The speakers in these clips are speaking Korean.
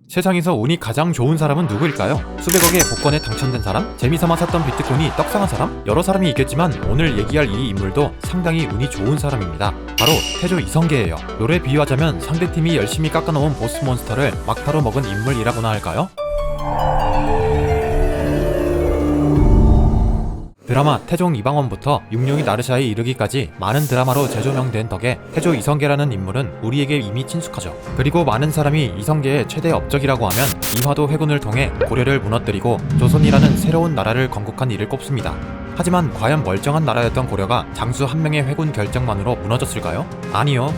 세상에서 운이 가장 좋은 사람은 누구일까요? 수백억의 복권에 당첨된 사람? 재미삼아 샀던 비트코인이 떡상한 사람? 여러 사람이 있겠지만 오늘 얘기할 이 인물도 상당히 운이 좋은 사람입니다. 바로 태조 이성계예요. 노래 비유하자면 상대팀이 열심히 깎아놓은 보스몬스터를 막타로 먹은 인물이라고나 할까요? 드라마 태종 이방원부터 육룡이 나르샤에 이르기까지 많은 드라마로 재조명된 덕에 태조 이성계라는 인물은 우리에게 이미 친숙하죠. 그리고 많은 사람이 이성계의 최대 업적이라고 하면 이화도 회군을 통해 고려를 무너뜨리고 조선이라는 새로운 나라를 건국한 이를 꼽습니다. 하지만 과연 멀쩡한 나라였던 고려가 장수 한 명의 회군 결정만으로 무너졌을까요? 아니요.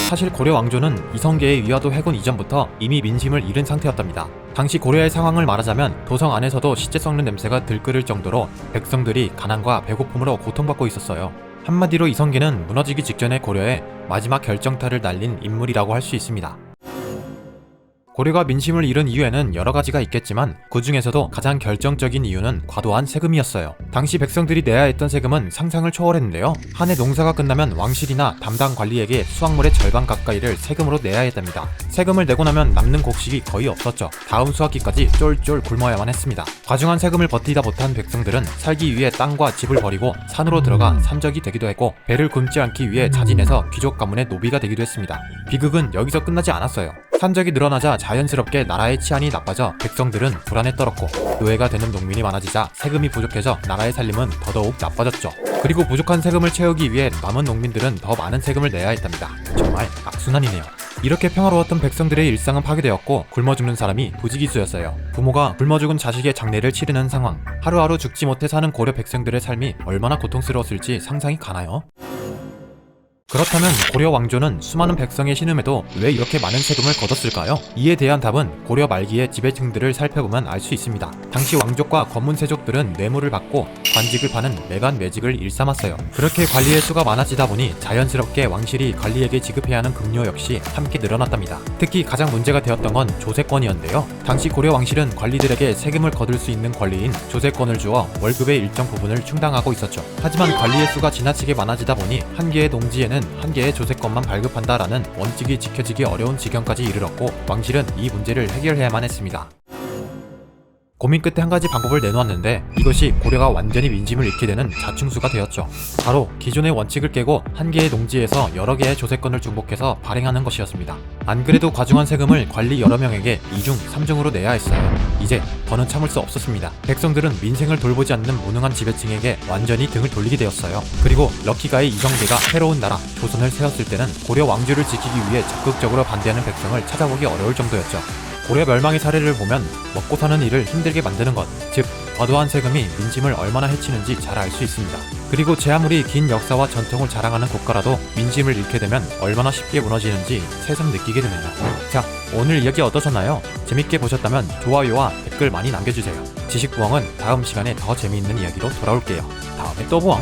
사실 고려 왕조는 이성계의 위화도 회군 이전부터 이미 민심을 잃은 상태였답니다. 당시 고려의 상황을 말하자면 도성 안에서도 시체 썩는 냄새가 들끓을 정도로 백성들이 가난과 배고픔으로 고통받고 있었어요. 한마디로 이성계는 무너지기 직전의 고려의 마지막 결정타를 날린 인물이라고 할 수 있습니다. 고려가 민심을 잃은 이유에는 여러 가지가 있겠지만 그 중에서도 가장 결정적인 이유는 과도한 세금이었어요. 당시 백성들이 내야 했던 세금은 상상을 초월했는데요. 한 해 농사가 끝나면 왕실이나 담당 관리에게 수확물의 절반 가까이를 세금으로 내야 했답니다. 세금을 내고 나면 남는 곡식이 거의 없었죠. 다음 수확기까지 쫄쫄 굶어야만 했습니다. 과중한 세금을 버티다 못한 백성들은 살기 위해 땅과 집을 버리고 산으로 들어가 산적이 되기도 했고 배를 굶지 않기 위해 자진해서 귀족 가문의 노비가 되기도 했습니다. 비극은 여기서 끝나지 않았어요. 산적이 늘어나자 자연스럽게 나라의 치안이 나빠져 백성들은 불안에 떨었고 노예가 되는 농민이 많아지자 세금이 부족해져 나라의 살림은 더더욱 나빠졌죠. 그리고 부족한 세금을 채우기 위해 남은 농민들은 더 많은 세금을 내야 했답니다. 정말 악순환이네요. 이렇게 평화로웠던 백성들의 일상은 파괴되었고 굶어 죽는 사람이 부지기수였어요. 부모가 굶어 죽은 자식의 장례를 치르는 상황. 하루하루 죽지 못해 사는 고려 백성들의 삶이 얼마나 고통스러웠을지 상상이 가나요? 그렇다면 고려 왕조는 수많은 백성의 신음에도 왜 이렇게 많은 세금을 걷었을까요? 이에 대한 답은 고려 말기의 지배층들을 살펴보면 알 수 있습니다. 당시 왕족과 권문세족들은 뇌물을 받고 관직을 파는 매간 매직을 일삼았어요. 그렇게 관리의 수가 많아지다 보니 자연스럽게 왕실이 관리에게 지급해야 하는 급료 역시 함께 늘어났답니다. 특히 가장 문제가 되었던 건 조세권이었는데요. 당시 고려 왕실은 관리들에게 세금을 거둘 수 있는 권리인 조세권을 주어 월급의 일정 부분을 충당하고 있었죠. 하지만 관리의 수가 지나치게 많아지다 보니 한 개의 농지에는 한 개의 조세권만 발급한다라는 원칙이 지켜지기 어려운 지경까지 이르렀고 왕실은 이 문제를 해결해야만 했습니다. 고민 끝에 한 가지 방법을 내놓았는데 이것이 고려가 완전히 민심을 잃게 되는 자충수가 되었죠. 바로 기존의 원칙을 깨고 한 개의 농지에서 여러 개의 조세권을 중복해서 발행하는 것이었습니다. 안 그래도 과중한 세금을 관리 여러 명에게 2중, 3중으로 내야 했어요. 이제 더는 참을 수 없었습니다. 백성들은 민생을 돌보지 않는 무능한 지배층에게 완전히 등을 돌리게 되었어요. 그리고 럭키가의 이성계가 새로운 나라, 조선을 세웠을 때는 고려 왕조를 지키기 위해 적극적으로 반대하는 백성을 찾아보기 어려울 정도였죠. 고려 멸망의 사례를 보면 먹고 사는 일을 힘들게 만드는 것, 즉 과도한 세금이 민심을 얼마나 해치는지 잘 알 수 있습니다. 그리고 제 아무리 긴 역사와 전통을 자랑하는 국가라도 민심을 잃게 되면 얼마나 쉽게 무너지는지 새삼 느끼게 되네요. 자, 오늘 이야기 어떠셨나요? 재밌게 보셨다면 좋아요와 댓글 많이 남겨주세요. 지식부엉은 다음 시간에 더 재미있는 이야기로 돌아올게요. 다음에 또 부엉!